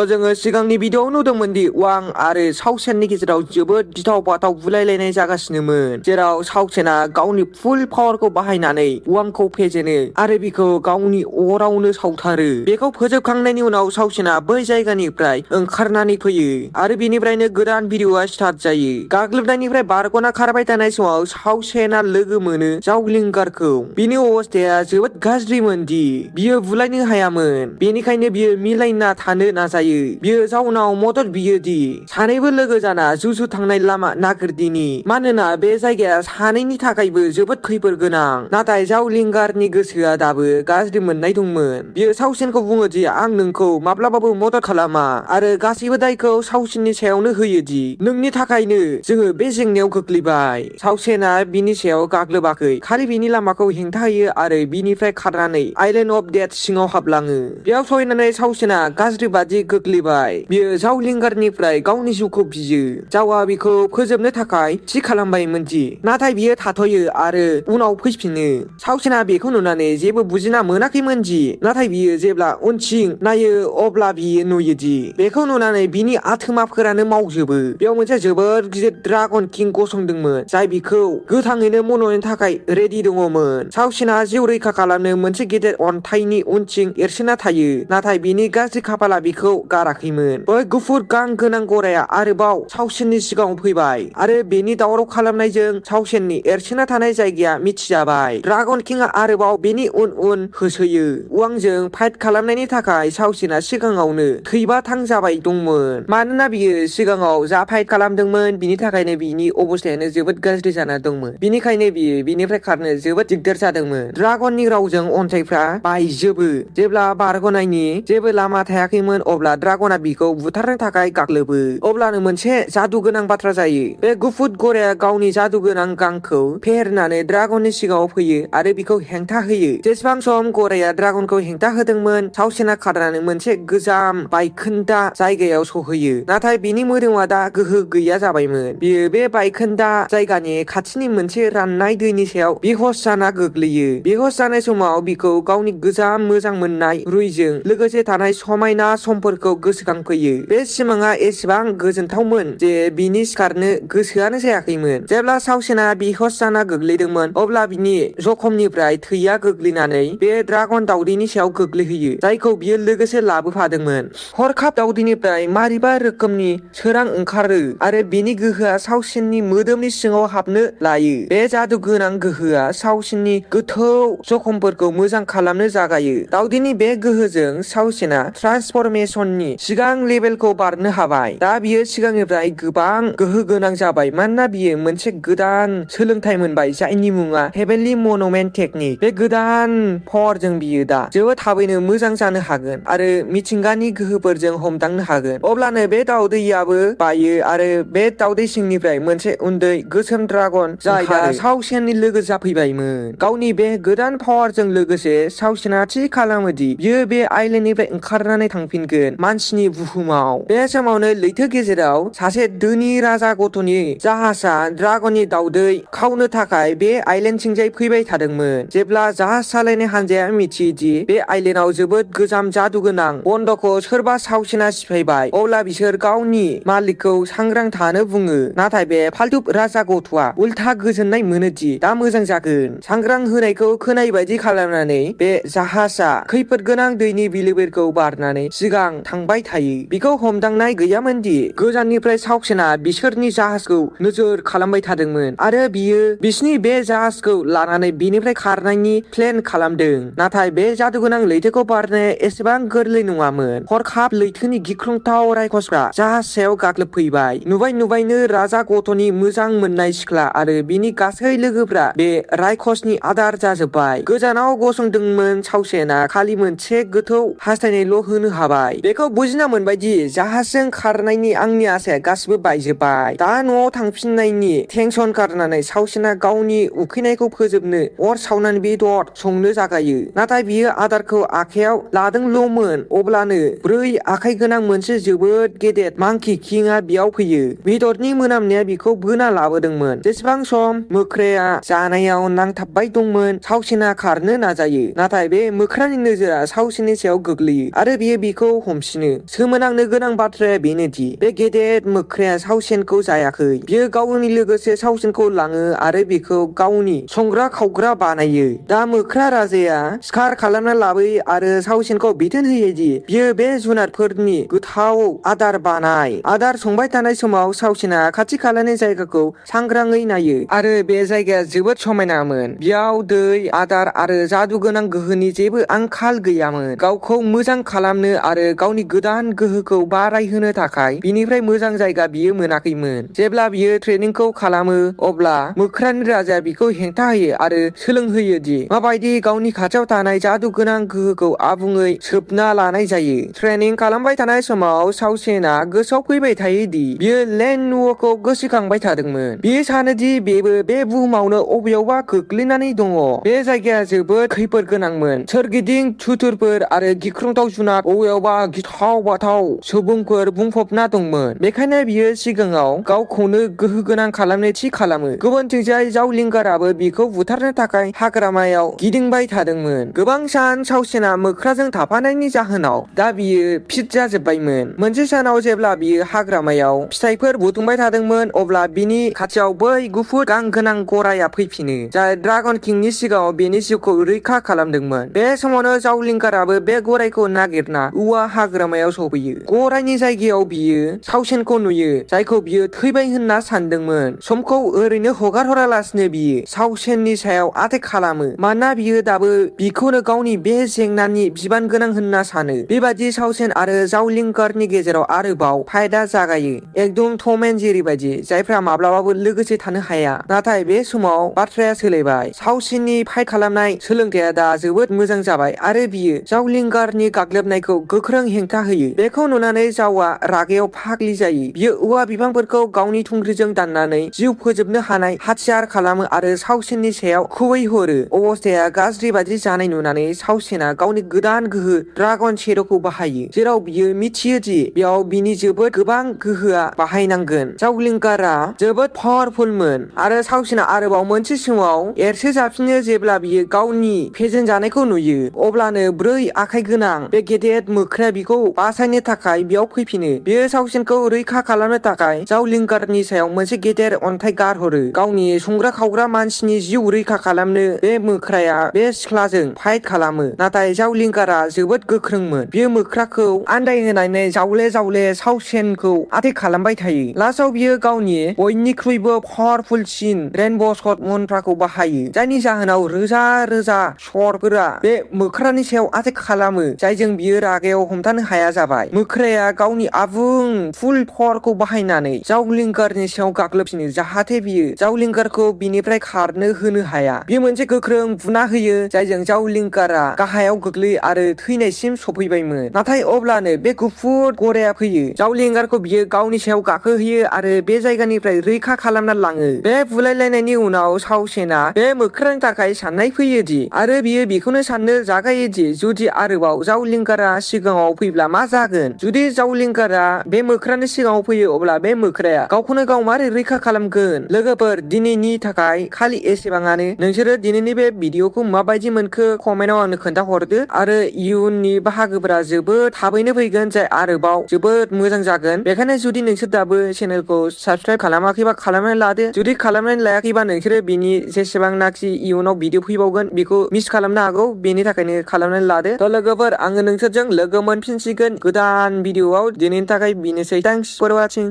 जोङो सिगांनि भिडिअआव नुदोंमोन दि वां आरो सावसेननि गेजेराव जोबोद गिथाव बाथाव बुलायलायनाय जागासिनोमोन, जेराव सावसेना गावनि फुल पावारखौ बाहायनानै वांखौ फेजेनो आरो बिखौ गावनि अरावनो सावथारो। बेखौ फोजोबखांनायनि उनाव सावसेना बै जायगानिफ्राय ओंखारनानै फैयो आरो बेनिफ्रायनो गोदान भिडिअआ स्टार्ट जायो। गाग्लोबनायनिफ्राय बारग'ना खारबाय थानाय समाव सावसेना लोगो मोनो जावलिंगारखौ। बिनि अबस्थाया जोबोद गाज्रिमोन दि बियो बुलायनो हायामोन, बेनिखायनो बियो मिलायना थानो नाजायो। बियो जाउनाव मदद बियो दि सानैबो लोगो जाना जुजु थांनाय लामा नागिरदिनि, मानोना बे जायगाया सानैनि थाखायबो जोबोद खैफोद गोनां। नाथाय जावलिंगारनि गोसोआ दाबो गाज्रि मोननाय दंमोन। बियो सावसेनखौ बुङो दि आं नोंखौ माब्लाबाबो मदद खालामा आरो गासैबो दायखौ सावसेननि सायावनो होयो दि नोंनि थाखायनो जोङो बे जेंनायाव गोग्लैबाय। सावसेना बिनि सायाव गाग्लोबाखै, खालि बिनि लामाखौ हेंथा होयो आरो बिनिफ्राय खारनानै आइलेन्ड अफ डेथ सिङाव हाबलाङो। बेयाव सहैनानै सावसेना गाज्रि बादि गोग्लैबाय। बियो जावलिंगारनिफ्राय गावनि जिउखौ बियो। जावआ बिखौ फोजोबनो थाखाय थि खालामबायमोन दि, नाथाय बियो थाथ'यो आरो उनाव फैफिनो। सावसेना बेखौ नुनानै जेबो बुजिना मोनाखैमोन दि, नाथाय बियो जेब्ला उनथिं नायो अब्ला बियो नुयोदि बेखौ नुनानै बिनि आथोमाफोरानो मावजोबो। बेयाव मोनसे जोबोद गिदिर ड्रागन किं गसंदोंमोन, जाय बिखौ गोथाङैनो मन'नो थाखाय रेडि दङमोन। सावसेना जिउ रैखा खालामनो मोनसे गेदेर अन्थाइनि उनथिं एरसोना थायो, नाथाय बिनि गाज्रि खाफाला बिखौ गाराखैमोन। बै गुफुर गां गोनां गराया आरोबाव सावसेननि सिगाङाव फैबाय आरो बेनि दावराव खालामनायजों सावसेननि एरसोना थानाय जायगाया मिथिजाबाय। ड्रागन किंआ आरोबाव बेनि उन उन होसोयो। वांजों फाइट खालामनायनि थाखाय सावसेना सिगाङावनो थैबाथां जाबाय दंमोन, मानोना बियो सिगाङाव जा फाइट खालामदोंमोन बिनि थाखायनो बिनि अबस्थायानो जोबोद गाज्रि जाना दंमोन। बिनिखायनो बियो बिनिफ्राय खारनो जोबोद दिगदार जादोंमोन। ड्रागननि रावजों अन्थाइफ्रा बायजोबो। जेब्ला बारग'नायनि जेबो लामा थायाखैमोन अब्ला ड्रागना बिखौ बुथारनो थाखाय गाग्लोबो। अब्लानो मोनसे जादु गोनां बाथ्रा जायो। बे गुफुर गराया गावनि जादु गोनां गांखौ फेहेरनानै ड्रागननि सिगाङाव फैयो आरो बिखौ हेंथा होयो। जेसेबां सम गराया ड्रागनखौ हेंथा होदोंमोन, सावसेना खारनानै मोनसे गोजाम बायखोन्दा जायगायाव सहैयो। नाथाय बिनि मोदोमा दा गोहो गैया जाबायमोन। बियो बे बायखोन्दा जायगानि खाथिनि मोनसे राननाय दैनि सायाव बेहस जाना गोग्लैयो। बेहस जानाय समाव बिखौ गावनि गोजाम मोजां मोननाय रुइजों लोगोसे थानाय समायना समफोरखौ गोसोखांफैयो। बे सिमाङा एसेबां गोजोनथावमोन जे बिनि सिखारनो गोसोआनो जायाखैमोन। जेब्ला सावसेना बेहस जाना गोग्लैदोंमोन अब्ला बिनि जखमनिफ्राय थैया गोग्लैनानै बे ड्रागन दावदैनि सायाव गोग्लैहैयो, जायखौ बियो लोगोसे लाबोफादोंमोन। हरखाब दावदैनिफ्राय मारिबा रोखोमनि सोरां ओंखारो आरो बेनि गोहोआ सावसेननि मोदोमनि सिङाव हाबनो लायो। बे जादु गोनां गोहोआ सावसेननि गोथौ जखमफोरखौ मोजां खालामनो जागायो। दावदैनि बे गोहोजों सावसेना ट्रान्सफरमेशननि सिगां लेभेलखौ बारनो हाबाय। दा बियो सिगांनिफ्राय गोबां गोहो गोनां जाबाय, मानोना बियो मोनसे गोदान सोलोंथाइ मोनबाय जायनि मुङा हेभेनलि मन'मेन्ट टेकनिक। बे गोदान पावारजों बियो दा जोबोद थाबैनो मोजां जानो हागोन आरो मिथिंगानि गोहोफोरजों हमदांनो हागोन। अब्लानो बे दावदैयाबो बायो आरो बे दावदै सिंनिफ्राय मोनसे उन्दै गोसोम ड्रागन जाय दा सावसेननि लोगो जाफैबायमोन। गावनि बे गोदान पावारजों लोगोसे सावसेना थि खालामोदि बियो बे आइलेन्डनिफ्राय ओंखारनानै थांफिनगोन मानसिनि बुहुमाव। बे समावनो लैथो गेजेराव सासे धोनि राजा गथ'नि जाहाजआ ड्रागननि दावदै खावनो थाखाय बे आइलेन्डथिंजाय फैबाय थादोंमोन। जेब्ला जाहाज सालायनाय हानजाया मिथियोदि बे आइलेन्डआव जोबोद गोजाम जादु गोनां बन्द'खौ सोरबा सावसेना सिफायबाय, अब्ला बिसोर गावनि मालिकखौ सांग्रां थानो बुङो। नाथाय बे फाल्तु राजा गथ'आ उल्था गोजोननाय मोनोदि दा मोजां जागोन। सांग्रां होनायखौ खोनायै बायदि खालामनानै बे जाहाजआ खैफोद गोनां दैनि बिलोफोरखौ बारनानै सिगां थांबाय थायो। बिखौ हमदांनाय गैयामोनदि गोजाननिफ्राय सावसेना बिसोरनि जाहाजखौ नोजोर खालामबाय थादोंमोन आरो बियो बिसिनि बे जाहाजखौ लानानै बिनिफ्राय खारनायनि प्लेन खालामदों। नाथाय बे जादुगोनां लैथोखौ बारनाया एसेबां गोरलै नङामोन। हरखाब लैथोनि गिख्रंथाव रायखसफ्रा जाहाज सायाव गाग्लोबफैबाय। नुबायनो राजा गथ'नि मोजां मोननाय सिख्ला आरो बिनि गासै लोगोफ्रा बे रायखसनि आदार जाजोब्बाय। गोजानाव गसंदोंमोन सावसेना खालि मोनसे गोथौ हास्थायनायल' होनो हाबाय। बेखौ बुजिना मोनबायदि जाहाजजों खारनायनि आंनि आसाया गासिबो बायजोब्बाय। दा न'आव थांफिननायनि टेनसन गारनानै सावसेना गावनि उखैनायखौ फोजोबनो अर सावनानै बेदर संनो जागायो। नाथाय बियो आदारखौ आखायाव लादोंल'मोन अब्लानो 4 आखाइ गोनां मोनसे जोबोद गेदेर मांकि किंआ बेयाव फैयो। बेदरनि मोनामनाया बिखौ बोना लाबोदोंमोन। जेसेबां सम मोख्राया जानायाव नांथाबबाय दंमोन, सावसेना खारनो नाजायो। नाथाय बे मोख्रानि नोजोरा सावसेननि सायाव गोग्लैयो आरो बियो बिखौ हमसिगोन। गाग्लोबसिनो। सोमोनांनो गोनां बाथ्राया बेनोदि बे गेदेर मोख्राया सावसेनखौ जायाखै। बियो गावनि लोगोसे सावसेनखौ लाङो आरो बेखौ गावनि संग्रा खावग्रा बानायो। दा मोख्रा राजाया सिखार खालामना लाबोयो आरो सावसेनखौ बिथोन होयो दि बियो बे जुनारफोरनि गोथाव आदार बानाय। आदार संबाय थानाय समाव सावसेना खाथि खालानि जायगाखौ सांग्राङै नायो आरो बे जायगाया जोबोद समायनामोन। बेयाव दै, आदार आरो जादु गोनां गोहोनि जेबो आंखाल गैयामोन। गावखौ मोजां खालामनो आरो गावनि गोदान गोहोखौ बारायहोनो थाखाय बिनिफ्राय मोजां जायगा बियो मोनाखैमोन। जेब्ला बियो ट्रेनिंखौ खालामो अब्ला मोख्रानि राजाया बिखौ हेंथा होयो आरो सोलोंहोयो दि माबायदि गावनि खाथियाव थानाय जादु गोनां गोहोखौ आबुङै सोबना लानाय जायो। ट्रेनिं खालामबाय थानाय समाव सावसेना गोसोआव फैबाय थायो दि बियो लेनव'खौ गोसोखांबाय थादोंमोन। बियो सानोदि बेबो बे बुहुमावनो अबेयावबा गोग्लैनानै दङ। बे जायगाया जोबोद खैफोद गोनांमोन। सोरगिदिं सुथुरफोर आरो गिख्रंथाव जुनार, बबेयावबा गिथाव बाथाव सुबुंफोर बुंफबना दंमोन। बेखायनो बियो सिगाङाव गावखौनो गोहो गोनां खालामनो थि खालामो। गुबुनथिंजाय जावलिंगाराबो बिखौ बुथारनो थाखाय हाग्रामायाव गिदिंबाय थादोंमोन। गोबां सान सावसेना मोख्राजों थाफानायनि जाहोनाव दा बियो फिट जाजोब्बायमोन। मोनसे सानाव जेब्ला बियो हाग्रामायाव फिथाइफोर बुथुमबाय थादोंमोन अब्ला बिनि खाथियाव बै गुफुर गां गोनां गराया फैफिनो, जाय ड्रागन किंनि सिगाङाव बेनि जिउखौ रैखा खालामदोंमोन। बे समावनो जावलिंगाराबो बे गरायखौ नागिरना औवा हाग्रामायाव सफैयो। गरायनि जायगायाव बियो सावसेनखौ नुयो, जायखौ बियो थैबाय होनना सानदोंमोन। समखौ ओरैनो हगारहरालासिनो बियो सावसेननि सायाव आटेक खालामो, मानोना बियो दाबो बिखौनो गावनि बे जेंनानि बिबान गोनां होनना सानो। बेबादि सावसेन आरो जावलिंगारनि गेजेराव आरोबाव फाइटआ जागायो, एकदम टम एन्ड जेरि बायदि, जायफ्रा माब्लाबाबो लोगोसे थानो हाया। नाथाय बे समाव बाथ्राया सोलायबाय। सावसेननि फाइट खालामनाय सोलोंथाया दा जोबोद मोजां जाबाय आरो बियो जावलिंगारनि गाग्लोबनायखौ गोख्रों हेंथा होयो। बेखौ नुनानै जावआ रागायाव फाग्लि जायो। बियो औवा बिफांफोरखौ गावनि थुंग्रिजों दाननानै जिउ फोजोबनो हानाय हाथियार खालामो आरो सावसेननि सायाव खुबैहरो। अबस्थाया गाज्रि बादि जानाय नुनानै सावसेना गावनि गोदान गोहो ड्रागन शेड'खौ बाहायो, जेराव बियो मिथियो दि बेयाव बिनि जोबोद गोबां गोहोआ बाहायनांगोन। जावलिंगारा जोबोद पावारफुलमोन आरो सावसेना आरोबाव मोनसे समाव एरसो जाफिनो जेब्ला बियो गावनि फेजेनजानायखौ नुयो। अब्लानो 4 आखाइ गोनां बे गेदेर मोख्राया बिखौ बासायनो थाखाय बेयाव फैफिनो। बियो सावसेनखौ रैखा खालामनो थाखाय जावलिंगारनि सायाव मोनसे गेदेर अन्थाइ गारहरो। गावनि संग्रा खावग्रा मानसिनि जिउ रैखा खालामनो बे मोख्राया बे सिख्लाजों फाइट खालामो, नाथाय जावलिंगारा जोबोद गोख्रोंमोन। बियो मोख्राखौ आन्दायहोनानै जावले जावले सावसेनखौ आटेक खालामबाय थायो। लास्टआव बियो गावनि बयनिख्रुइबो पावारफुलसिन रेनब' शट मन्त्रखौ बाहायो, जायनि जाहोनाव रोजा रोजा शटफोरा बे मोख्रानि सायाव आटेक खालामो, जायजों बियो रागायाव हमथानो हाया जाबाय। मोख्राया गावनि आबुं फुल पावारखौ बाहायनानै जावलिंगारनि सायाव गाग्लोबसिनो, जाहाथे बियो जावलिंगारखौ बिनिफ्राय खारनो होनो हाया। बियो मोनसे गोख्रों बुना होयो, जायजों जावलिंगारा गाहायाव गोग्लैयो आरो थैनायसिम सफैबायमोन। नाथाय अब्लानो बे गुफुर गराया फैयो। जावलिंगारखौ बियो गावनि सायाव गाखोहोयो आरो बे जायगानिफ्राय रैखा खालामना लाङो। बे बुलायलायनायनि उनाव सावसेना बे मोख्रानि थाखाय साननाय फैयोदि आरो बियो बेखौनो साननो जागायोदि जुदि आरोबाव जावलिंगारा सिगाङाव फैब्ला मा जागोन। जुदि जावलिंगारा बे मोख्रानि सिगाङाव फैयो अब्ला बे मोख्राया गावखौनो गाव मारै रैखा खालामगोन। लोगोफोर, दिनैनि थाखाय खालि एसेबाङानो। नोंसोरो दिनैनि बे भिडिअखौ माबायदि मोनखो कमेन्टआव आंनो खोन्थाहरदो आरो इयुननि बाहागोफोरा जोबोद थाबैनो फैगोन, जाय आरोबाव जोबोद मोजां जागोन। बेखायनो जुदि नोंसोर दाबो चेनेलखौ साबस्क्राइब खालामाखैबा खालामनानै लादो। जुदि खालामनानै लायाखैबा नोंसोरो बिनि जेसेबांनाखि इयुनाव भिडिअ फैबावगोन बेखौ मिस खालामनो हागौ, बेनि थाखायनो खालामनानै लादो। थ' लोगोफोर, आङो नोंसोरजों लोगो मोनफिनसिगोन गोदान भिडिअआव। दिनैनि थाखाय बेनोसै। Thanks for वाचिं।